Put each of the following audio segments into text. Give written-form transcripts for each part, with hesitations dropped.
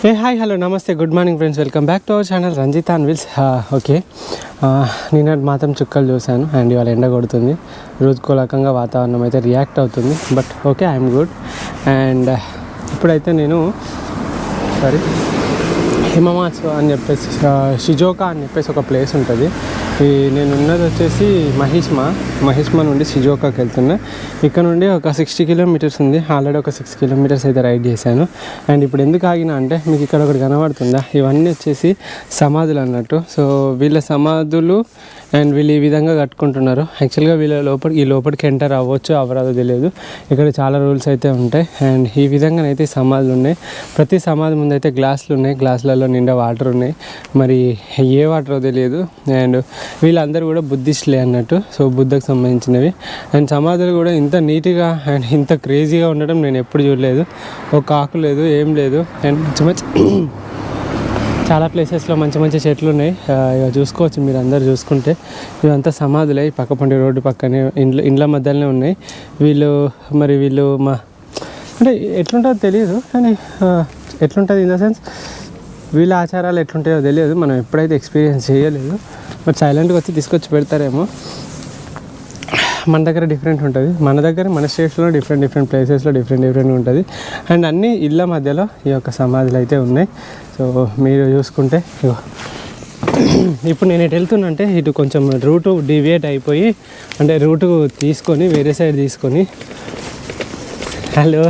Hi hello నమస్తే good morning friends, welcome back to our channel Ranjith on wheels. Okay, నిన్న మాత్రం చుక్కలు చూశాను అండ్ ఇవాళ ఎండ కొడుతుంది. రోజుకో రకంగా వాతావరణం అయితే రియాక్ట్ అవుతుంది. But okay, I'm good. And ఇప్పుడైతే నేను హిమమాత్సు అని చెప్పేసి షిజోకా అని చెప్పేసి ఒక ప్లేస్ ఉంటుంది. నేను ఉన్నది వచ్చేసి మహిష్మా నుండి షిజోకాకి వెళ్తున్నా. ఇక్కడ నుండి ఒక 60 కిలోమీటర్స్ ఉంది. ఆల్రెడీ ఒక 6 కిలోమీటర్స్ అయితే రైడ్ చేశాను. అండ్ ఇప్పుడు ఎందుకు ఆగినా అంటే మీకు ఇక్కడ ఒకటి కనబడుతుందా, ఇవన్నీ వచ్చేసి సమాధులు అన్నట్టు. సో వీళ్ళ సమాధులు అండ్ వీళ్ళు ఈ విధంగా కట్టుకుంటున్నారు. యాక్చువల్గా వీళ్ళ లోపలికి ఎంటర్ అవ్వచ్చు అవ్వరాదో తెలియదు. ఇక్కడ చాలా రూల్స్ అయితే ఉంటాయి. అండ్ ఈ విధంగానైతే సమాధులు ఉన్నాయి. ప్రతి సమాధి ముందు అయితే గ్లాసులు ఉన్నాయి. గ్లాసులలో నిండా వాటర్ ఉన్నాయి. మరి ఏ వాటరో తెలియదు. అండ్ వీళ్ళందరూ కూడా బుద్ధిస్టులే అన్నట్టు. సో బుద్ధకు సంబంధించినవి. అండ్ సమాధులు కూడా ఇంత నీట్గా అండ్ ఇంత క్రేజీగా ఉండడం నేను ఎప్పుడు చూడలేదు. ఒక ఆకు లేదు, ఏం లేదు. అండ్ చాలా ప్లేసెస్లో మంచి మంచి చెట్లు ఉన్నాయి. ఇక చూసుకోవచ్చు మీరు అందరు చూసుకుంటే. ఇవంతా సమాధులే. పక్క పండి రోడ్డు పక్కనే ఇండ్ల మధ్యలోనే ఉన్నాయి. వీళ్ళు అంటే ఎట్లుంటుందో తెలియదు, కానీ ఎట్లుంటుంది ఇన్ ద సెన్స్ వీళ్ళ ఆచారాలు ఎట్లుంటాయో తెలియదు. మనం ఎప్పుడైతే ఎక్స్పీరియన్స్ చేయలేదు. బట్ సైలెంట్గా వచ్చి తీసుకొచ్చి పెడతారేమో. మన దగ్గర డిఫరెంట్ ఉంటుంది. మన స్టేట్స్లో డిఫరెంట్ ప్లేసెస్లో డిఫరెంట్ ఉంటుంది. అండ్ అన్ని ఇళ్ళ మధ్యలో ఈ యొక్క సమాధులు అయితే ఉన్నాయి. సో మీరు చూసుకుంటే ఇప్పుడు నేను ఎటు వెళ్తున్నా అంటే ఇటు కొంచెం రూటు డివియేట్ అయిపోయి, అంటే రూటు తీసుకొని వేరే సైడ్ తీసుకొని హలో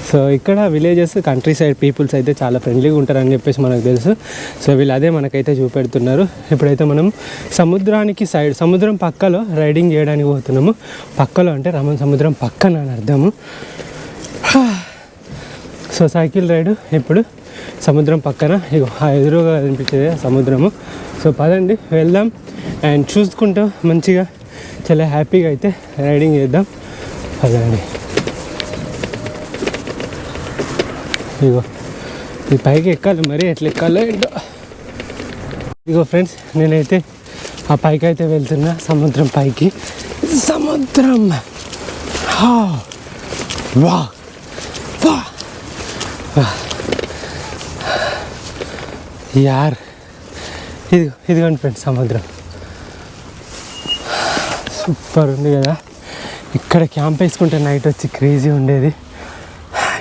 సో ఇక్కడ విలేజెస్ కంట్రీ సైడ్ పీపుల్స్ అయితే చాలా ఫ్రెండ్లీగా ఉంటారని చెప్పేసి మనకు తెలుసు. సో వీళ్ళు అదే మనకైతే చూపెడుతున్నారు. ఇప్పుడైతే మనం సముద్రం పక్కలో రైడింగ్ చేయడానికి పోతున్నాము. పక్కలో అంటే సముద్రం పక్కన అని అర్థము. సో సైకిల్ రైడు ఇప్పుడు సముద్రం పక్కన, ఎదురుగా కనిపించేది సముద్రము. సో పదండి వెళ్దాం. అండ్ చూసుకుంటూ మంచిగా చాలా హ్యాపీగా అయితే రైడింగ్ చేద్దాం. పదండి. ఇగో ఈ పైకి ఎక్కాలి, మరి ఎట్లా ఎక్కాలో ఏంటో. ఇగో ఫ్రెండ్స్, నేనైతే ఆ పైకి అయితే వెళ్తున్నా, సముద్రం పైకి. సముద్రం వా యార్, ఇదిగోండి ఫ్రెండ్స్ సముద్రం. సూపర్ ఉంది కదా. ఇక్కడ క్యాంప్ వేసుకుంటే నైట్ వచ్చి క్రేజీ ఉండేది.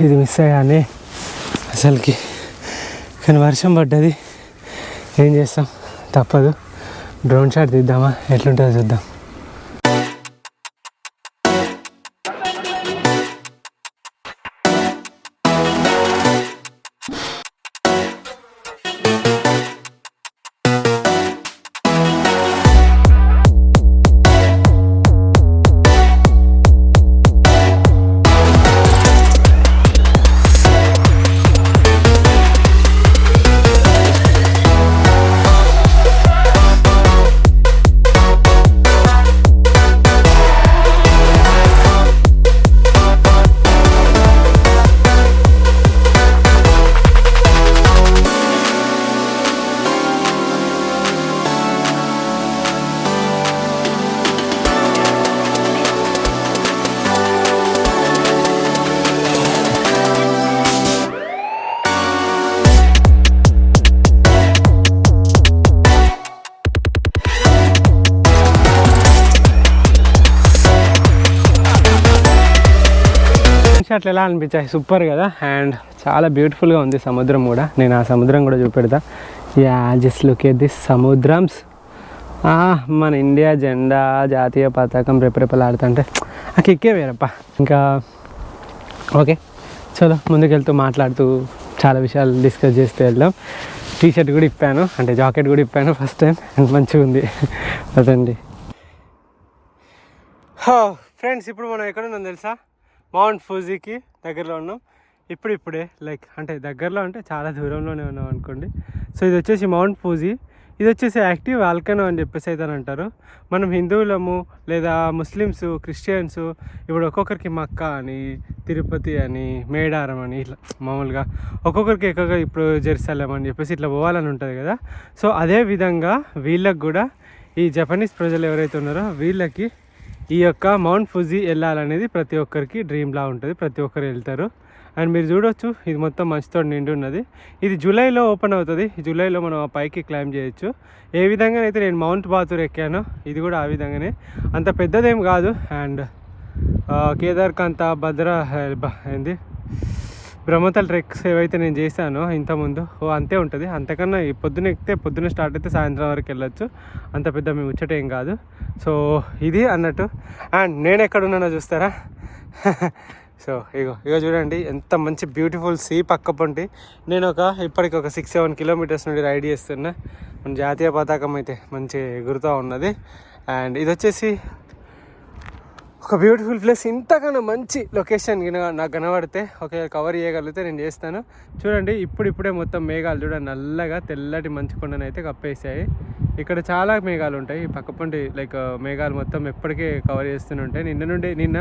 ఇది మిస్ అయ్యానే అసలుకి. కానీ వర్షం పడ్డది, ఏం చేస్తాం, తప్పదు. డ్రోన్ షాట్ తీద్దామా, ఎట్లుంటుందో చూద్దాం. అట్లా ఎలా అనిపించాయి, సూపర్ కదా. అండ్ చాలా బ్యూటిఫుల్గా ఉంది సముద్రం కూడా. నేను ఆ సముద్రం కూడా చూపెడతా. జస్ట్ లుక్ ఎట్ దిస్ సముద్రమ్స్. మన ఇండియా జెండా, జాతీయ పతాకం రెపరెపలాడుతుంటే ఆ కిక్కే వేరప్ప. ఇంకా ఓకే, చలో ముందుకెళ్తూ మాట్లాడుతూ చాలా విషయాలు డిస్కస్ చేస్తూ వెళ్దాం. టీషర్ట్ కూడా ఇప్పాను, అంటే జాకెట్ కూడా ఇప్పాను ఫస్ట్ టైం. మంచిగా ఉంది అదండి. ఫ్రెండ్స్, ఇప్పుడు మనం ఎక్కడున్నాం తెలుసా? మౌంట్ ఫూజీకి దగ్గరలో ఉన్నాం. ఇప్పుడే అంటే దగ్గరలో అంటే చాలా దూరంలోనే ఉన్నాం అనుకోండి. సో ఇది వచ్చేసి మౌంట్ ఫూజీ. ఇది వచ్చేసి యాక్టివ్ వాల్కనో అని చెప్పేసి అయితే అంటారు. మనం హిందువులము లేదా ముస్లిమ్స్, క్రిస్టియన్స్ ఇప్పుడు ఒక్కొక్కరికి మక్కా అని, తిరుపతి అని, మేడారం అని, ఇట్లా మామూలుగా ఒక్కొక్కరికి ఎక్కువగా ఇప్పుడు జెరూసలేం అని చెప్పేసి ఇట్లా పోవాలని ఉంటుంది కదా. సో అదే విధంగా వీళ్ళకి కూడా, ఈ జపనీస్ ప్రజలు ఎవరైతే ఉన్నారో వీళ్ళకి ఈ యొక్క మౌంట్ ఫుజీ వెళ్ళాలనేది ప్రతి ఒక్కరికి డ్రీమ్లా ఉంటుంది. ప్రతి ఒక్కరు వెళ్తారు. అండ్ మీరు చూడొచ్చు ఇది మొత్తం మంచుతో నిండి ఉన్నది. ఇది జూలైలో ఓపెన్ అవుతుంది. జూలైలో మనం ఆ పైకి క్లైంబ్ చేయొచ్చు. ఏ విధంగా అయితే నేను మౌంట్ బాతూర్ ఎక్కానో ఇది కూడా ఆ విధంగానే, అంత పెద్దదేం కాదు. అండ్ కేదార్కంత భద్ర ఏంది బ్రహ్మతల్ ట్రెక్స్ ఏవైతే నేను చేశానో ఇంతకుముందు అంతే ఉంటుంది. అంతకన్నా పొద్దున ఎక్కితే పొద్దున్న స్టార్ట్ అయితే సాయంత్రం వరకు వెళ్ళొచ్చు. అంత పెద్ద మేము ముచ్చటేం కాదు. సో ఇది అన్నట్టు. అండ్ నేను ఎక్కడున్నానో చూస్తారా? సో ఇగో చూడండి ఎంత మంచి బ్యూటిఫుల్ సీ పక్క పొంటి. నేను ఇప్పటికి ఒక 6-7 కిలోమీటర్స్ నుండి రైడ్ చేస్తున్నా. మన జాతీయ పతాకం అయితే మంచి ఎగురుతూ ఉన్నది. అండ్ ఇది వచ్చేసి ఒక బ్యూటిఫుల్ ప్లేస్. ఇంతకన్నా మంచి లొకేషన్ నాకు కనబడితే కవర్ చేయగలిగితే నేను చేస్తాను. చూడండి ఇప్పుడిప్పుడే మొత్తం మేఘాలు చూడండి నల్లగా తెల్లటి మంచు కొండను అయితే కప్పేసాయి. ఇక్కడ చాలా మేఘాలు ఉంటాయి. పక్క పొంటి లైక్ మేఘాలు మొత్తం ఎప్పటికీ కవర్ చేస్తూనే ఉంటాయి. నిన్న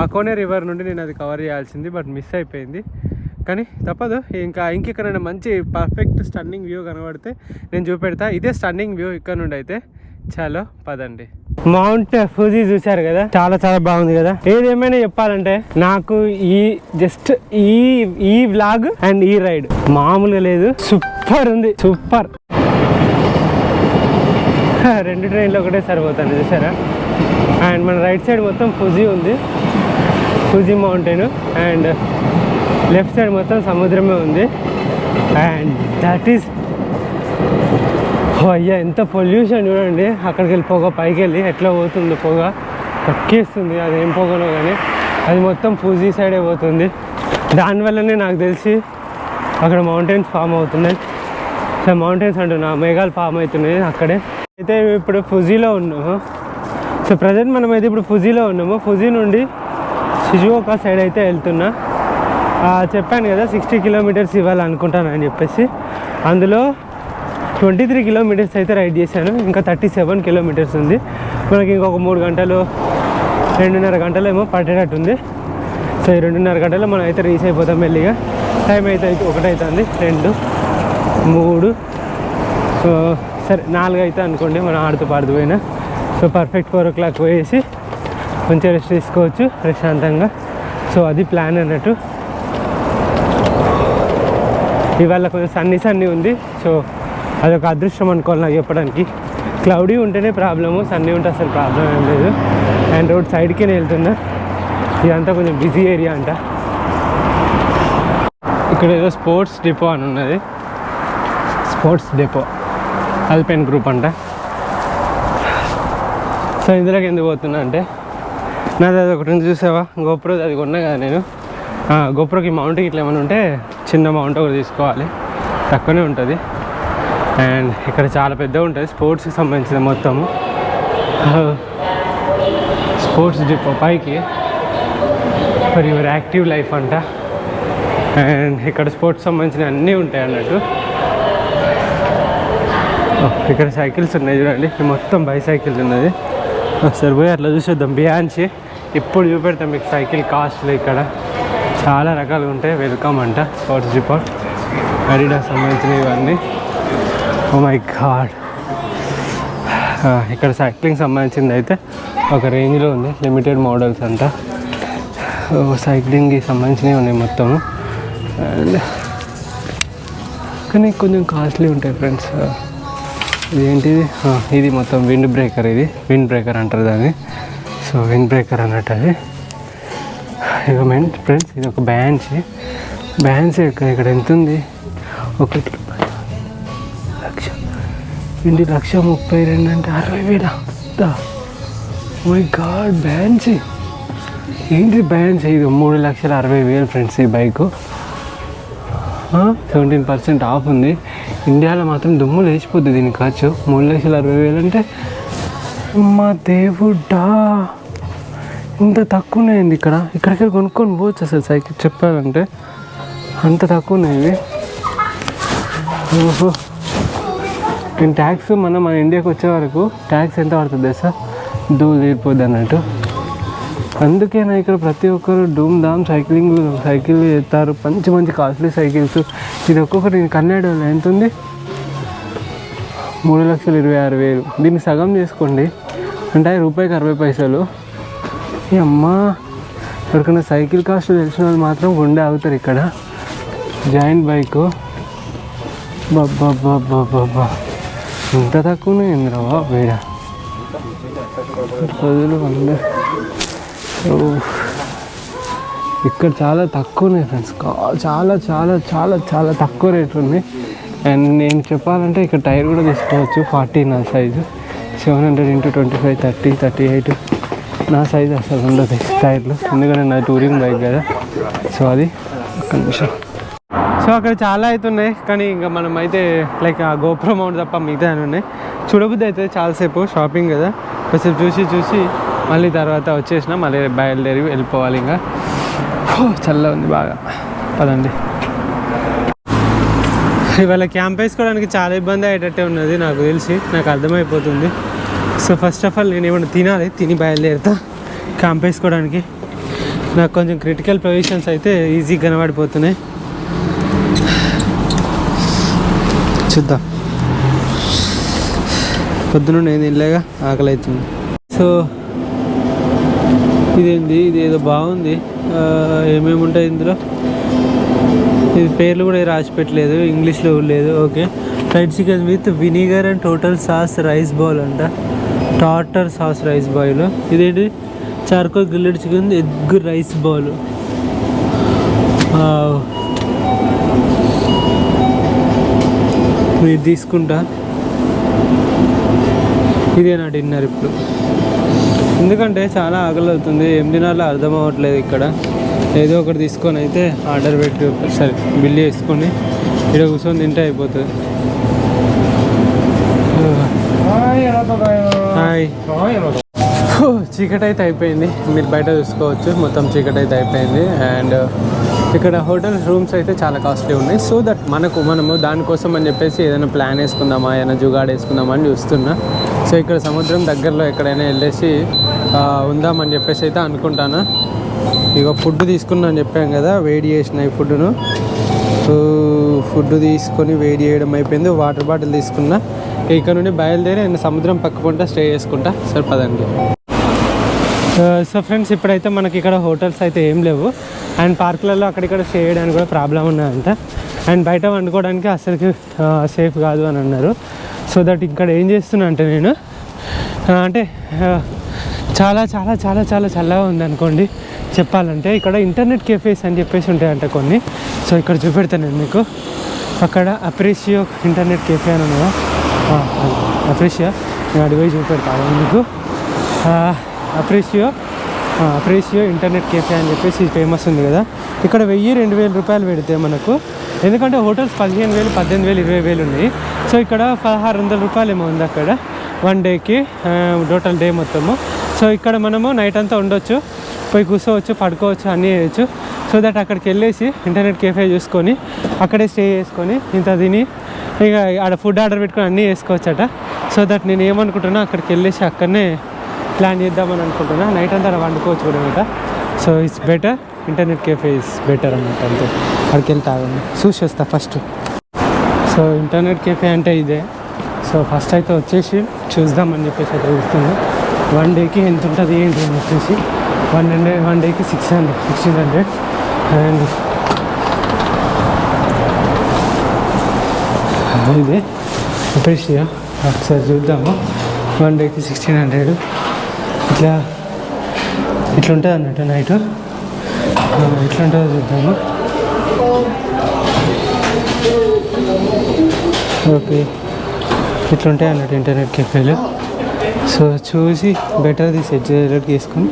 అకోనే రివర్ నుండి నేను అది కవర్ చేయాల్సింది, బట్ మిస్ అయిపోయింది. కానీ తప్పదు. ఇంకెక్కడైనా మంచి పర్ఫెక్ట్ స్టన్నింగ్ వ్యూ కనబడితే నేను చూపెడతా. ఇదే స్టన్నింగ్ వ్యూ ఇక్కడ నుండి అయితే. చాలా పదండి. మౌంట్ ఫుజీ చూసారు కదా, చాలా చాలా బాగుంది కదా. ఏదేమైనా చెప్పాలంటే నాకు ఈ వ్లాగ్ అండ్ ఈ రైడ్ మామూలుగా లేదు, సూపర్ ఉంది, సూపర్. 2 ట్రైన్లు ఒకటే సరిపోతాను చూసారా. అండ్ మన రైట్ సైడ్ మొత్తం ఫుజీ ఉంది, Fuji mountain. And left side మొత్తం సముద్రమే ఉంది. అండ్ దట్ ఈస్ అయ్యా ఎంత పొల్యూషన్ చూడండి. అక్కడికి వెళ్ళి పొగ పైకి వెళ్ళి ఎట్లా పోతుంది, పొగ కక్కేస్తుంది. అదేం పొగనో కానీ అది మొత్తం ఫుజీ సైడే పోతుంది. దానివల్లనే నాకు తెలిసి అక్కడ మౌంటైన్స్ ఫామ్ అవుతున్నాయి. సో మౌంటైన్స్ అంటున్నా, మేఘాలు ఫామ్ అవుతున్నాయి అక్కడే. అయితే ఇప్పుడు ఫుజీలో ఉన్నాము. సో ప్రజెంట్ మనం అయితే ఇప్పుడు ఫుజీలో ఉన్నాము. ఫుజీ నుండి షిజుఓకా సైడ్ అయితే వెళ్తున్నా. చెప్పాను కదా 60 కిలోమీటర్స్ ఇవ్వాలనుకుంటాను అని చెప్పేసి. అందులో 23 కిలోమీటర్స్ అయితే రైడ్ చేశాను. ఇంకా 37 కిలోమీటర్స్ ఉంది. మనకి ఇంకొక 3 గంటలు 2.5 గంటలు ఏమో పట్టేటట్టుంది. సో ఈ 2.5 గంటలు మనం అయితే రీచ్ అయిపోతాం మెల్లిగా. టైం అయితే 1 అవుతుంది, 2, 3, సో సరే 4 అయితే అనుకోండి మనం ఆడుతూ పాడుతూ పోయినా. సో పర్ఫెక్ట్ 4 o'clock పోయేసి మంచిగా రెస్ట్ తీసుకోవచ్చు ప్రశాంతంగా. సో అది ప్లాన్ అన్నట్టు. ఇవాళ కొంచెం సన్నీ ఉంది. సో అదొక అదృష్టం అనుకోవాలి నాకు చెప్పడానికి. క్లౌడీ ఉంటేనే ప్రాబ్లము, సన్నీ ఉంటే అసలు ప్రాబ్లం ఏం లేదు. అండ్ రోడ్ సైడ్కే వెళ్తున్నా. ఇదంతా కొంచెం బిజీ ఏరియా అంట. ఇక్కడ ఏదో స్పోర్ట్స్ డిపో అని ఉన్నది, స్పోర్ట్స్ డిపో అల్పైన్ గ్రూప్ అంట. సో ఇందులోకి ఎందుకు పోతున్నా అంటే నాది అది ఒకటి చూసావా గోప్రో, అది కొన్నా కదా నేను. గోప్రోకి మౌంట్కి ఇట్లా ఏమైనా ఉంటే చిన్న మౌంట్ ఒకటి తీసుకోవాలి, తక్కువనే ఉంటుంది. అండ్ ఇక్కడ చాలా పెద్దగా ఉంటుంది, స్పోర్ట్స్కి సంబంధించిన మొత్తము. స్పోర్ట్స్ డిపో పైకి ఫర్ యువర్ యాక్టివ్ లైఫ్ అంట. అండ్ ఇక్కడ స్పోర్ట్స్ సంబంధించిన అన్నీ ఉంటాయి అన్నట్టు. ఇక్కడ సైకిల్స్ ఉన్నాయి చూడండి, మొత్తం బైసైకిల్స్ ఉన్నది. ఒకసారి పోయి అట్లా చూసేద్దాం. బియాన్సి ఇప్పుడు చూపెడతాం మీకు సైకిల్ కాస్ట్లు. ఇక్కడ చాలా రకాలుగా ఉంటాయి. వెల్కమ్ అంట స్పోర్ట్స్ డిపో, అడిడాస్ సంబంధించినవి ఇవన్నీ. Oh my god. ఇక్కడ సైక్లింగ్ సంబంధించింది అయితే ఒక రేంజ్లో ఉంది, లిమిటెడ్ మోడల్స్ అంట. సైక్లింగ్కి సంబంధించినవి ఉన్నాయి మొత్తము. అండ్ కానీ కొంచెం కాస్ట్లీ ఉంటాయి ఫ్రెండ్స్. ఇదేంటిది, ఇది మొత్తం విండ్ బ్రేకర్. ఇది విండ్ బ్రేకర్ అంటారు దాన్ని. సో విండ్ బ్రేకర్ అన్నట్టు అది. ఇక మెయిన్ ఫ్రెండ్స్ ఇది ఒక బ్యాన్సీ. ఇక్కడ ఎంత ఉంది, 1,32,000 అంటే 60,000. మై గాడ్, బ్యాన్సీ ఏంటి బ్యాన్సీ? ఇది 3,60,000 ఫ్రెండ్స్. ఈ బైకు 17% ఆఫ్ ఉంది. ఇండియాలో మాత్రం దుమ్ము లేచిపోద్ది దీని ఖర్చు. 3,60,000 అంటే మా దేవుడా, ఇంత తక్కువ ఉన్నాయండి ఇక్కడికి కొనుక్కొని పోవచ్చు అసలు సైకిల్ చెప్పాలంటే, అంత తక్కువ ఉన్నాయి. ఓహో, నేను ట్యాక్స్ మన ఇండియాకి వచ్చే వరకు ట్యాక్స్ ఎంత పడుతుంది సార్, ధూళి తీరిపోద్ది అన్నట్టు. అందుకేనా ఇక్కడ ప్రతి ఒక్కరు డూమ్ ధామ్ సైకిల్ చేస్తారు, మంచి కాస్ట్లీ సైకిల్స్. ఇది ఒక్కొక్కటి కన్నడలో ఎంత ఉంది, 3,26,000. దీన్ని సగం చేసుకోండి అంటే రూపాయికి 60 పైసలు. అమ్మా ఎవరికైనా సైకిల్ కాస్ట్ తెలిసిన వాళ్ళు మాత్రం గుండె అవుతారు ఇక్కడ. జాయింట్ బైక్ బాబా ఇంత తక్కువనే ఏంద్రవా వేడ రోజులు అందరు. ఇక్కడ చాలా తక్కువనే ఫ్రెండ్స్, చాలా చాలా చాలా చాలా తక్కువ రేట్లు ఉన్నాయి. అండ్ నేను చెప్పాలంటే ఇక్కడ టైర్ కూడా తీసుకోవచ్చు. 40 నా సైజు, 700x25, 30, 38 నా సైజు అసలు ఉండదు టైర్లు, ఎందుకంటే నా టూరింగ్ బైక్ కదా. సో అది ఒక్క నిమిషం. సో అక్కడ చాలా అవుతున్నాయి, కానీ ఇంకా మనం అయితే లైక్ ఆ గోప్రో మౌంట్ తప్ప మిగతా అని ఉన్నాయి. చూడబుద్ధి అయితే చాలాసేపు షాపింగ్ కదా, కొంచెం చూసి మళ్ళీ తర్వాత వచ్చేసిన మళ్ళీ బయలుదేరి వెళ్ళిపోవాలి. ఇంకా చల్ల ఉంది బాగా, పదండి. ఇవాళ క్యాంప్ వేసుకోవడానికి చాలా ఇబ్బంది అయ్యేటట్టే ఉన్నది నాకు తెలిసి, నాకు అర్థమైపోతుంది. సో ఫస్ట్ ఆఫ్ ఆల్ నేను ఏమన్నా తినాలి, తిని బయలుదేరుతా క్యాంప్ వేసుకోవడానికి. నాకు కొంచెం క్రిటికల్ పొజిషన్స్ అయితే ఈజీగా కనబడిపోతున్నాయి. చూద్దాం, పొద్దున నేను తినలేగా, ఆకలి అవుతుంది. సో ఇదేంది, ఇది ఏదో బాగుంది, ఏమేమి ఉంటాయి ఇందులో, ఇది పేర్లు కూడా రాసి పెట్టలేదు, ఇంగ్లీష్లో లేదు. Okay, fried chicken with vinegar and total sauce rice bowl అంట, టాటర్ సాస్ రైస్ బౌల్. ఇదేంటి, charcoal grilled chicken egg rice bowl. ఇది తీసుకుంటా, ఇదే నా డిన్నర్ ఇప్పుడు. ఎందుకంటే చాలా ఆకలి అవుతుంది, ఏం తినాలో అర్థం అవ్వట్లేదు. ఇక్కడ ఏదో ఒకటి తీసుకొని అయితే ఆర్డర్ పెట్టి సరే బిల్లు వేసుకొని ఇక్కడ కూర్చొని తింటే అయిపోతుంది. హాయ్, చీకటి అయితే అయిపోయింది, మీరు బయట చూసుకోవచ్చు, మొత్తం చీకటి అయితే అయిపోయింది. అండ్ ఇక్కడ హోటల్ రూమ్స్ అయితే చాలా కాస్ట్లీ ఉన్నాయి. సో దట్ మనము దానికోసం అని చెప్పేసి ఏదైనా ప్లాన్ వేసుకుందామా, ఏదైనా జుగాడు వేసుకుందామా అని చూస్తున్నా. సో ఇక్కడ సముద్రం దగ్గరలో ఎక్కడైనా వెళ్ళేసి ఉందామని చెప్పేసి అయితే అనుకుంటాను. ఇక ఫుడ్ తీసుకున్నా అని చెప్పాను కదా, వేడి చేసిన ఈ ఫుడ్ను. సో ఫుడ్ తీసుకొని వేడి చేయడం అయిపోయింది, వాటర్ బాటిల్ తీసుకున్నా. ఇక్కడ నుండి బయలుదేరి నేను సముద్రం పక్కకుంటా స్టే చేసుకుంటా. సరిపదండి. సో ఫ్రెండ్స్, ఇప్పుడైతే మనకి ఇక్కడ హోటల్స్ అయితే ఏం లేవు. అండ్ పార్కులలో అక్కడిక్కడ స్టే చేయడానికి కూడా ప్రాబ్లం ఉన్నాయంట. అండ్ బయట వండుకోవడానికి అసలుకి సేఫ్ కాదు అని అన్నారు. సో దట్ ఇక్కడ ఏం చేస్తున్నా అంటే నేను అంటే చాలా చాలా చాలా చాలా చల్లగా ఉంది అనుకోండి చెప్పాలంటే. ఇక్కడ ఇంటర్నెట్ కెఫేస్ అని చెప్పేసి ఉంటాయంట కొన్ని. సో ఇక్కడ చూపెడతాను నేను మీకు. అక్కడ అప్రిషియో ఇంటర్నెట్ కెఫే అని ఉన్నదా, అప్రిషియో, నేను అడిగి చూపెడతాను మీకు. అప్రిషియో ఇంటర్నెట్ కెఫే అని చెప్పేసి ఫేమస్ ఉంది కదా. ఇక్కడ 1000-2000 రూపాయలు పెడితే మనకు, ఎందుకంటే హోటల్స్ 15,000, 18,000, 20,000 ఉన్నాయి. సో ఇక్కడ 1600 రూపాయలు ఏమో ఉంది అక్కడ 1 డేకి, టోటల్ డే మొత్తము. సో ఇక్కడ మనము నైట్ అంతా ఉండొచ్చు, పోయి కూర్చోవచ్చు, పడుకోవచ్చు, అన్నీ చేయొచ్చు. సో దట్ అక్కడికి వెళ్ళేసి ఇంటర్నెట్ కెఫే చూసుకొని అక్కడే స్టే చేసుకొని ఇంత తిని ఇక ఆడ ఫుడ్ ఆర్డర్ పెట్టుకొని అన్నీ చేసుకోవచ్చట. సో దట్ నేను ఏమనుకుంటున్నా, అక్కడికి వెళ్ళేసి అక్కడనే ప్లాన్ చేద్దామని అనుకుంటున్నా. నైట్ అంతా అక్కడ వండుకోవచ్చు కూడా అనమాట. So it's better, internet cafe is better అన్నమాట. అంతే, అక్కడికి వెళ్తే ఆగండి చూసి వస్తా ఫస్ట్. సో ఇంటర్నెట్ కెఫే అంటే ఇదే. సో ఫస్ట్ అయితే వచ్చేసి చూద్దామని చెప్పేసి అయితే చూస్తుంది. 1 డేకి ఎంత ఉంటుంది ఏంటి అని చెప్పేసి. 1 డేకి 1600. అండ్ ఇదే అప్రిషియో, ఒకసారి చూద్దాము. 1 డేకి 1600. ఇట్లుంటుంది అన్నట్టు నైట్, ఎట్లుంటుందో చూద్దాము. ఓకే, ఇట్లుంటాయి అన్నట్టు ఇంటర్నెట్ కెఫేలు. సో చూసి బెటర్ది సెట్ చేసుకొని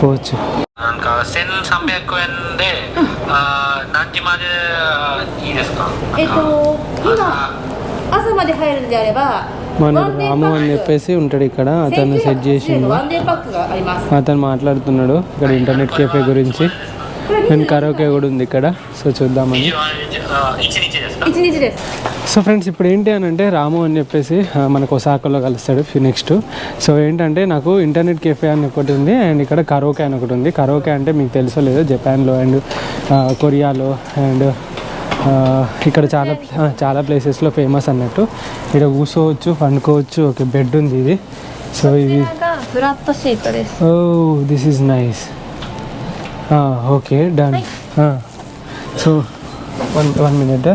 పోవచ్చు. మన రాము అని చెప్పేసి ఉంటాడు ఇక్కడ, అతను సెట్ చేసిండు, అతను మాట్లాడుతున్నాడు ఇక్కడ ఇంటర్నెట్ కెఫే గురించి. అండ్ కరోకే కూడా ఉంది ఇక్కడ. సో చూద్దామని. సో ఫ్రెండ్స్, ఇప్పుడు ఏంటి అని అంటే రాము అని చెప్పేసి మనకు ఒసాకాలో కలుస్తాడు నెక్స్ట్. సో ఏంటంటే నాకు ఇంటర్నెట్ కెఫే అని ఒకటి ఉంది, అండ్ ఇక్కడ కరోకే అని ఒకటి ఉంది. కరోకే అంటే మీకు తెలుసో లేదో జపాన్లో అండ్ కొరియాలో అండ్ ఇక్కడ చాలా ప్లేసెస్లో ఫేమస్ అన్నట్టు. ఇక్కడ కూర్చోవచ్చు, పండుకోవచ్చు, ఓకే బెడ్ ఉంది ఇది. సో ఇది, oh this is nice. Okay done. So one minute.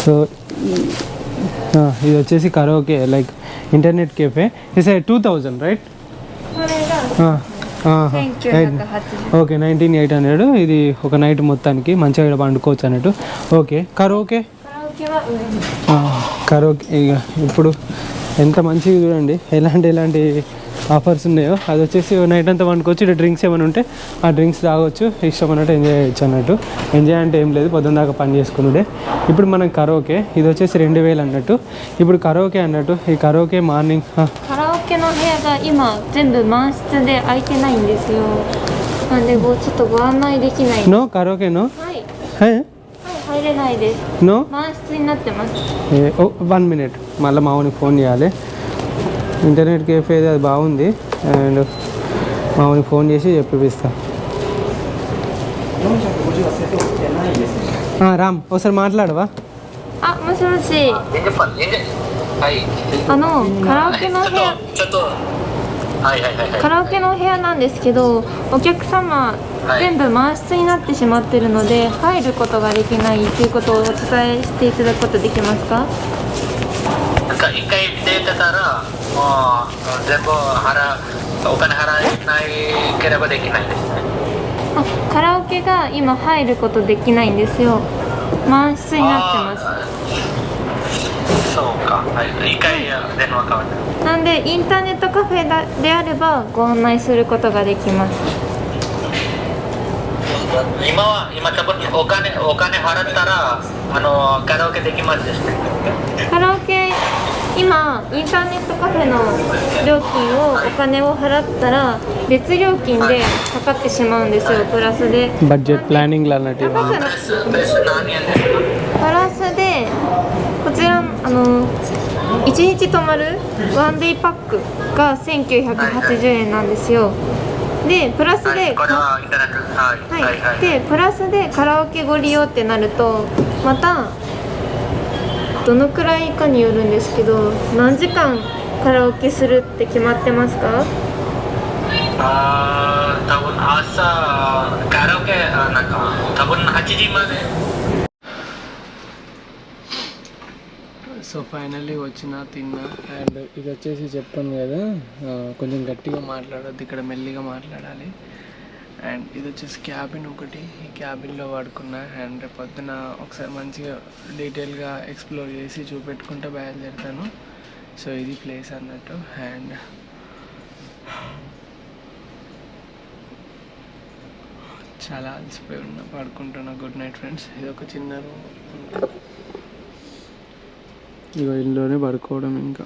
So ఇది వచ్చేసి karaoke like internet cafe. It's 2000 right? Okay 19800. ఇది ఒక నైట్ మొత్తానికి మంచిగా ఇక్కడ పండుకోవచ్చు అన్నట్టు. ఓకే కరోకే ఇక ఇప్పుడు ఎంత మంచిగా చూడండి, ఎలాంటి ఆఫర్స్ ఉన్నాయో. అది వచ్చేసి నైట్ అంతా వండుకోవచ్చు. ఇక్కడ డ్రింక్స్ ఏమైనా ఉంటే ఆ డ్రింక్స్ తాగొచ్చు, ఇష్టం అన్నట్టు ఎంజాయ్ చేయొచ్చు అన్నట్టు. ఎంజాయ్ అంటే ఏం లేదు, పొద్దున్న దాకా పని చేసుకున్నాడే. ఇప్పుడు మనం కరోకే, ఇది వచ్చేసి 2000 అన్నట్టు. ఇప్పుడు కరోకే అన్నట్టు, ఈ కరోకే మార్నింగ్ カラオケの部屋が今全部満室で空いてないんですよ。なんでちょっとご案内できない。నో కరోకే నో.はい。హే入れないです。నో.満室になってます。 1 మినిట్ మళ్ళీ మామూలు ఫోన్ చేయాలి. ఇంటర్నెట్ కేఫే అది బాగుంది అండ్ మామూలు ఫోన్ చేసి చెప్పిస్తా. రామ్ ఒకసారి మాట్లాడవా? あ、もしもし。カラオケの部屋。ちょっと。はいはいはいはい。カラオケのお部屋なんですけど、お客様、全部満室になってしまってるので入ることができないということをお伝えしていただくことできますか？なんか一回出てたらもう全部お金払えないければできないですね。カラオケが今入ることできないんですよ。満室になってます。そうか。はい。一回電話変わって。なんでインターネットカフェであればご案内することができます。今多分お金払ったらカラオケできますですね。カラオケ今インターネットカフェの料金をお金を払ったら別料金でかかってしまうんですよ。プラスでబడ్జెట్ ప్లానింగ్ లా అన్నట్టు. プレス何円ですか？プラスでこちら1日泊まるワンデイパックが1980円なんですよ。でプラスで、これはインターネット。はい。でプラスでカラオケご利用ってなるとまたどのくらいかによるんですけど、何時間カラオケするって決まってますか？多分朝カラオケなんか多分8時まで。సో ఫైనల్లీ వచ్చిన తిన్నా అండ్ ఇది వచ్చేసి చెప్పాను కదా, కొంచెం గట్టిగా మాట్లాడొద్దు, ఇక్కడ మెల్లిగా మాట్లాడాలి. అండ్ ఇది వచ్చేసి క్యాబిన్ ఒకటి, ఈ క్యాబిన్లో వాడుకున్నా. అండ్ రేపు పొద్దున ఒకసారి మంచిగా డీటెయిల్గా ఎక్స్ప్లోర్ చేసి చూపెట్టుకుంటూ బయలుదేరుతాను. సో ఇది ప్లేస్ అన్నట్టు. అండ్ చాలా అలసిపోయి ఉన్నా, పడుకుంటున్నా. Good night friends. ఇది ఒక చిన్న రూమ్, ఇగో ఇంట్లోనే పడుకోవడం ఇంకా.